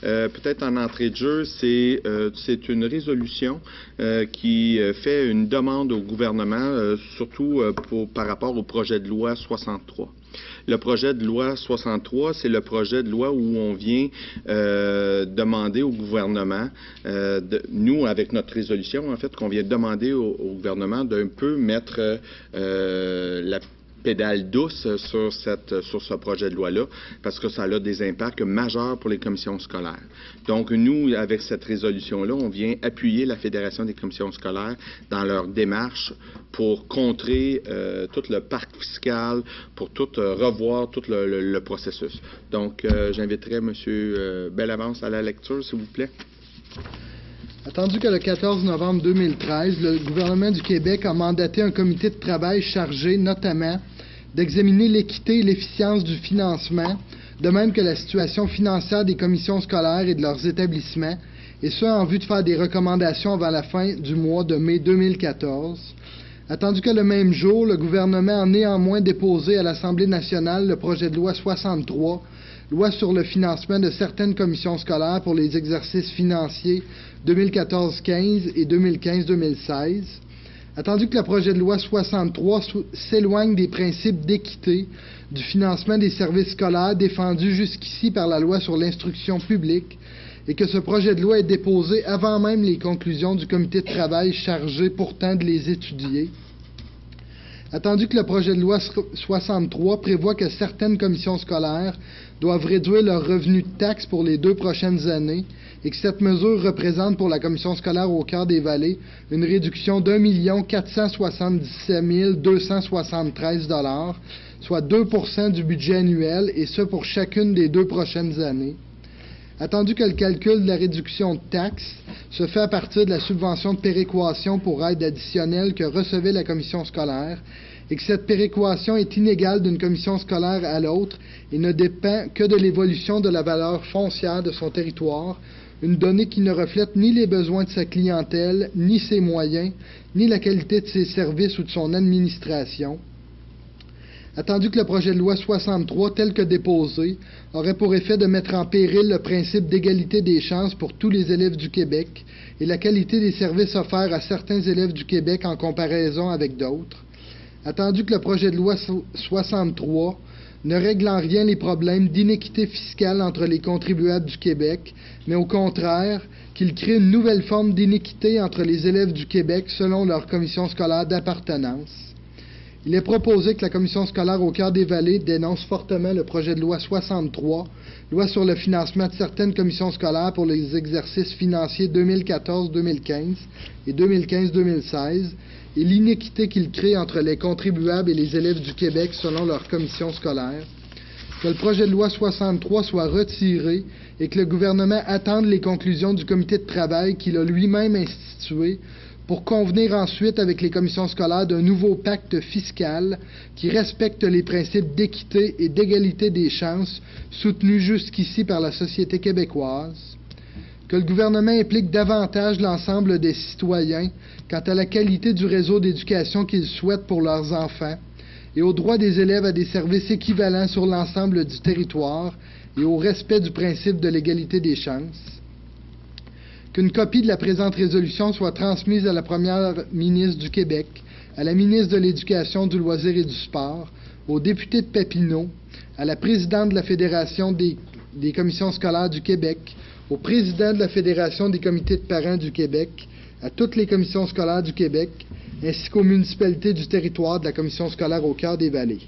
Peut-être en entrée de jeu, c'est une résolution qui fait une demande au gouvernement, surtout par rapport au projet de loi 63. Le projet de loi 63, c'est le projet de loi où on vient demander au gouvernement, nous avec notre résolution, en fait, qu'on vient demander au gouvernement d'un peu mettre la pédale douce sur ce projet de loi-là, parce que ça a des impacts majeurs pour les commissions scolaires. Donc, nous, avec cette résolution-là, on vient appuyer la Fédération des commissions scolaires dans leur démarche pour contrer tout le parc fiscal, pour tout revoir tout le processus. Donc, j'inviterai M. Bellavance à la lecture, s'il vous plaît. Attendu que le 14 novembre 2013, le gouvernement du Québec a mandaté un comité de travail chargé, notamment, d'examiner l'équité et l'efficience du financement, de même que la situation financière des commissions scolaires et de leurs établissements, et ce, en vue de faire des recommandations avant la fin du mois de mai 2014. Attendu que le même jour, le gouvernement a néanmoins déposé à l'Assemblée nationale le projet de loi 63, loi sur le financement de certaines commissions scolaires pour les exercices financiers 2014-15 et 2015-2016. Attendu que le projet de loi 63 s'éloigne des principes d'équité du financement des services scolaires défendus jusqu'ici par la loi sur l'instruction publique et que ce projet de loi est déposé avant même les conclusions du comité de travail chargé pourtant de les étudier. Attendu que le projet de loi 63 prévoit que certaines commissions scolaires doivent réduire leurs revenus de taxes pour les 2 prochaines années et que cette mesure représente pour la commission scolaire au Cœur des Vallées une réduction d'1 477 273 $, soit 2 % du budget annuel, et ce pour chacune des 2 prochaines années. Attendu que le calcul de la réduction de taxes se fait à partir de la subvention de péréquation pour aide additionnelle que recevait la commission scolaire et que cette péréquation est inégale d'une commission scolaire à l'autre et ne dépend que de l'évolution de la valeur foncière de son territoire, une donnée qui ne reflète ni les besoins de sa clientèle, ni ses moyens, ni la qualité de ses services ou de son administration. Attendu que le projet de loi 63, tel que déposé, aurait pour effet de mettre en péril le principe d'égalité des chances pour tous les élèves du Québec et la qualité des services offerts à certains élèves du Québec en comparaison avec d'autres. Attendu que le projet de loi 63 ne règle en rien les problèmes d'inéquité fiscale entre les contribuables du Québec, mais au contraire, qu'il crée une nouvelle forme d'inéquité entre les élèves du Québec selon leur commission scolaire d'appartenance. Il est proposé que la commission scolaire au Cœur des Vallées dénonce fortement le projet de loi 63, loi sur le financement de certaines commissions scolaires pour les exercices financiers 2014-2015 et 2015-2016, et l'inéquité qu'il crée entre les contribuables et les élèves du Québec selon leur commission scolaire. Que le projet de loi 63 soit retiré et que le gouvernement attende les conclusions du comité de travail qu'il a lui-même institué pour convenir ensuite avec les commissions scolaires d'un nouveau pacte fiscal qui respecte les principes d'équité et d'égalité des chances soutenus jusqu'ici par la société québécoise. Que le gouvernement implique davantage l'ensemble des citoyens quant à la qualité du réseau d'éducation qu'ils souhaitent pour leurs enfants et au droit des élèves à des services équivalents sur l'ensemble du territoire et au respect du principe de l'égalité des chances. Qu'une copie de la présente résolution soit transmise à la première ministre du Québec, à la ministre de l'Éducation, du Loisir et du Sport, au député de Papineau, à la présidente de la Fédération des commissions scolaires du Québec, au président de la Fédération des comités de parents du Québec, à toutes les commissions scolaires du Québec, ainsi qu'aux municipalités du territoire de la commission scolaire au Cœur des Vallées.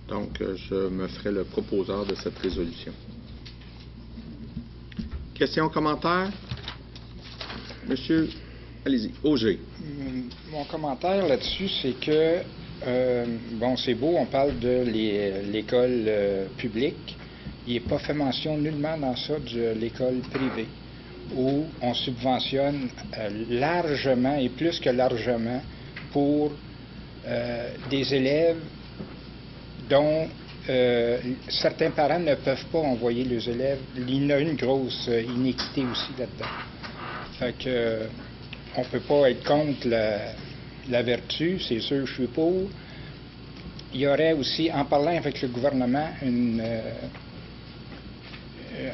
Donc, je me ferai le proposeur de cette résolution. Questions, commentaires? Monsieur, allez-y, Auger. Mon commentaire là-dessus, c'est que, bon, c'est beau, on parle de l'école publique. Il n'est pas fait mention nullement dans ça de l'école privée, où on subventionne largement, et plus que largement, pour des élèves dont certains parents ne peuvent pas envoyer leurs élèves. Il y a une grosse inéquité aussi là-dedans. Fait que on ne peut pas être contre la vertu, c'est sûr, je suis pour. Il y aurait aussi, en parlant avec le gouvernement,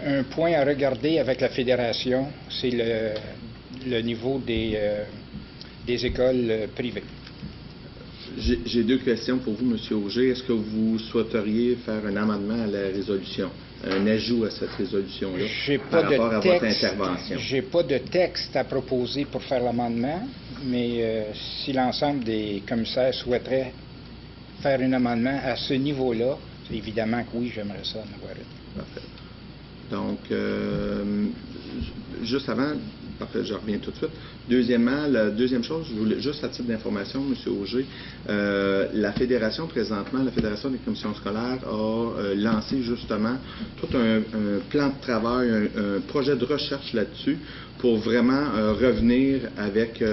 un point à regarder avec la fédération, c'est le niveau des écoles privées. J'ai 2 questions pour vous, M. Auger. Est-ce que vous souhaiteriez faire un amendement à la résolution, un ajout à cette résolution-là par rapport à votre intervention? Je n'ai pas de texte à proposer pour faire l'amendement, mais si l'ensemble des commissaires souhaiteraient faire un amendement à ce niveau-là, évidemment que oui, j'aimerais ça en avoir une. Parfait. Donc, juste avant, parfait, je reviens tout de suite. Deuxièmement, la deuxième chose, je voulais juste à titre d'information, M. Auger, la Fédération, présentement, la Fédération des commissions scolaires a lancé justement tout un plan de travail, un projet de recherche là-dessus pour vraiment revenir avec...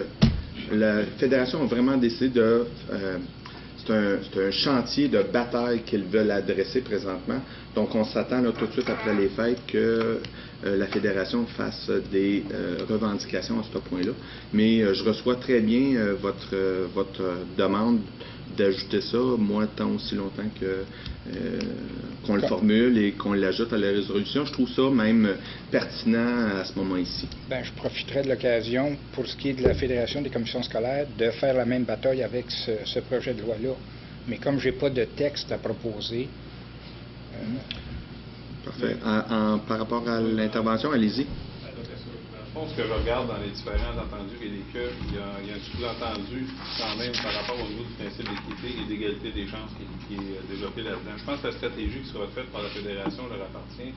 la Fédération a vraiment décidé de... c'est un chantier de bataille qu'ils veulent adresser présentement. Donc, on s'attend tout de suite après les fêtes que la Fédération fasse des revendications à ce point-là. Mais je reçois très bien votre demande d'ajouter ça, moi, tant aussi longtemps qu'on le formule et qu'on l'ajoute à la résolution. Je trouve ça même pertinent à ce moment ici. Bien, je profiterai de l'occasion, pour ce qui est de la Fédération des commissions scolaires, de faire la même bataille avec ce projet de loi-là. Mais comme je n'ai pas de texte à proposer... Parfait. Par rapport à l'intervention, allez-y. fond, ce que je regarde dans les différents entendus et les qu'il y a un sous-entendu quand même par rapport au niveau du principe d'équité et d'égalité des chances qui est développé là-dedans. Je pense que la stratégie qui sera faite par la Fédération leur appartient.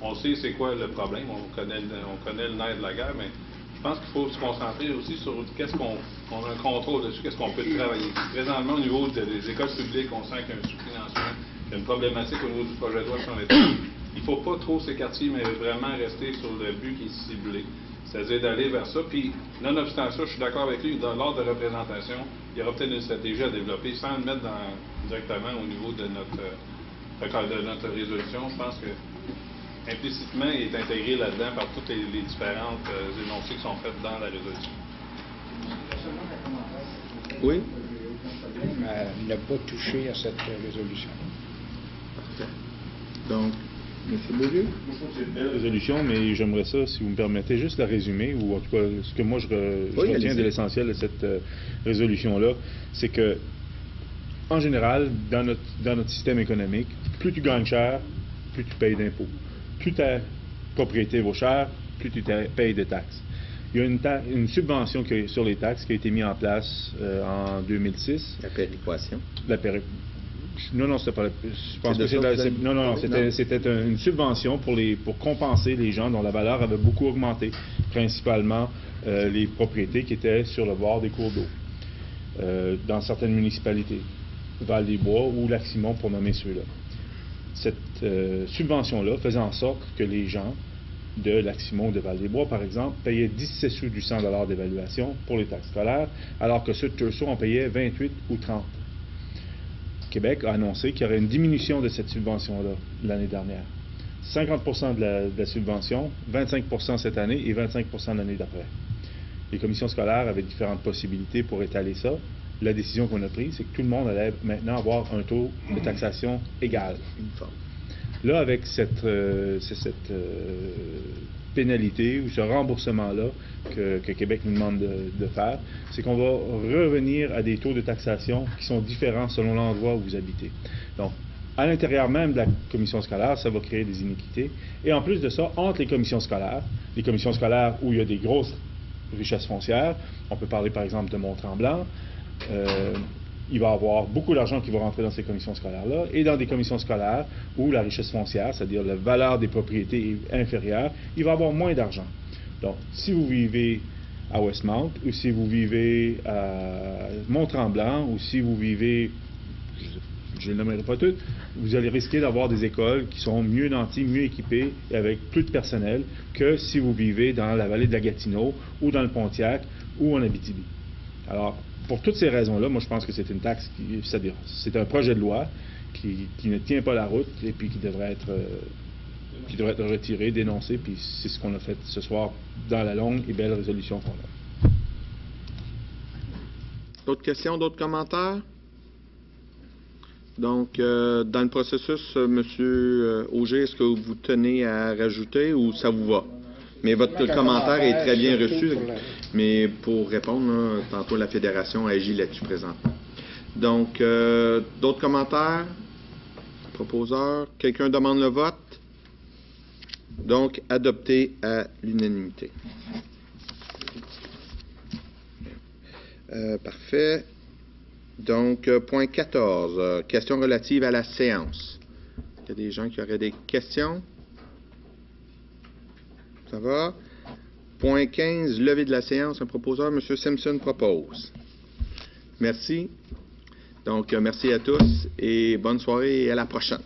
On sait c'est quoi le problème, on connaît le nerf de la guerre, mais je pense qu'il faut se concentrer aussi sur qu'est-ce qu'on a un contrôle dessus, qu'est-ce qu'on peut travailler. Présentement, au niveau des écoles publiques, on sent qu'il y a un sous-financement, qu'il y a une problématique au niveau du projet de loi sur l'État. Il ne faut pas trop s'écarter, mais vraiment rester sur le but qui est ciblé. C'est-à-dire d'aller vers ça. Puis, nonobstant ça, je suis d'accord avec lui, dans l'ordre de représentation, il y aura peut-être une stratégie à développer sans le mettre directement au niveau de notre résolution. Je pense que implicitement, il est intégré là-dedans par toutes les différentes énoncés qui sont faites dans la résolution. Oui? Ne pas toucher à cette résolution. Parfait. Donc, M. Beaulieu? C'est une belle résolution, mais j'aimerais ça, si vous me permettez, juste la résumer, ou en tout cas, ce que moi je retiens de l'essentiel de cette résolution-là, c'est que, en général, dans notre système économique, plus tu gagnes cher, plus tu payes d'impôts. Plus ta propriété vaut cher, plus tu payes de taxes. Il y a une subvention sur les taxes qui a été mise en place en 2006. La péréquation. Non, c'était pas. Je pense que c'était une subvention pour compenser les gens dont la valeur avait beaucoup augmenté, principalement les propriétés qui étaient sur le bord des cours d'eau, dans certaines municipalités, Val-des-Bois ou Lac-Simon pour nommer ceux-là. Cette subvention-là faisait en sorte que les gens de Lac-Simon ou de Val-des-Bois, par exemple, payaient 17 sous du 100 $ d'évaluation pour les taxes scolaires, alors que ceux de Tursault en payaient 28 ou 30. Québec a annoncé qu'il y aurait une diminution de cette subvention-là l'année dernière. 50% de la subvention, 25% cette année et 25% l'année d'après. Les commissions scolaires avaient différentes possibilités pour étaler ça. La décision qu'on a prise, c'est que tout le monde allait maintenant avoir un taux de taxation égal. Là, avec cette pénalité ou ce remboursement-là que Québec nous demande de faire, c'est qu'on va revenir à des taux de taxation qui sont différents selon l'endroit où vous habitez. Donc, à l'intérieur même de la commission scolaire, ça va créer des inéquités. Et en plus de ça, entre les commissions scolaires où il y a des grosses richesses foncières, on peut parler par exemple de Mont-Tremblant, il va y avoir beaucoup d'argent qui va rentrer dans ces commissions scolaires-là, et dans des commissions scolaires où la richesse foncière, c'est-à-dire la valeur des propriétés est inférieure, il va y avoir moins d'argent. Donc, si vous vivez à Westmount, ou si vous vivez à Mont-Tremblant, ou si vous vivez, je ne les nommerai pas toutes, vous allez risquer d'avoir des écoles qui sont mieux nanties, mieux équipées, et avec plus de personnel, que si vous vivez dans la vallée de la Gatineau, ou dans le Pontiac, ou en Abitibi. Alors, pour toutes ces raisons-là, moi je pense que c'est une taxe, c'est un projet de loi qui ne tient pas la route et puis qui devrait être retiré, dénoncé, puis c'est ce qu'on a fait ce soir dans la longue et belle résolution qu'on a. D'autres questions, d'autres commentaires? Donc, dans le processus, M. Auger, est-ce que vous tenez à rajouter ou ça vous va? Mais votre commentaire est très bien reçu. Mais pour répondre, là, tantôt la Fédération agit là-dessus présentement. Donc, d'autres commentaires? Proposeur? Quelqu'un demande le vote? Donc, adopté à l'unanimité. Parfait. Donc, point 14, questions relatives à la séance. Il y a des gens qui auraient des questions? Ça va? Point 15, levée de la séance. Un proposeur, M. Simpson, propose. Merci. Donc, merci à tous et bonne soirée et à la prochaine.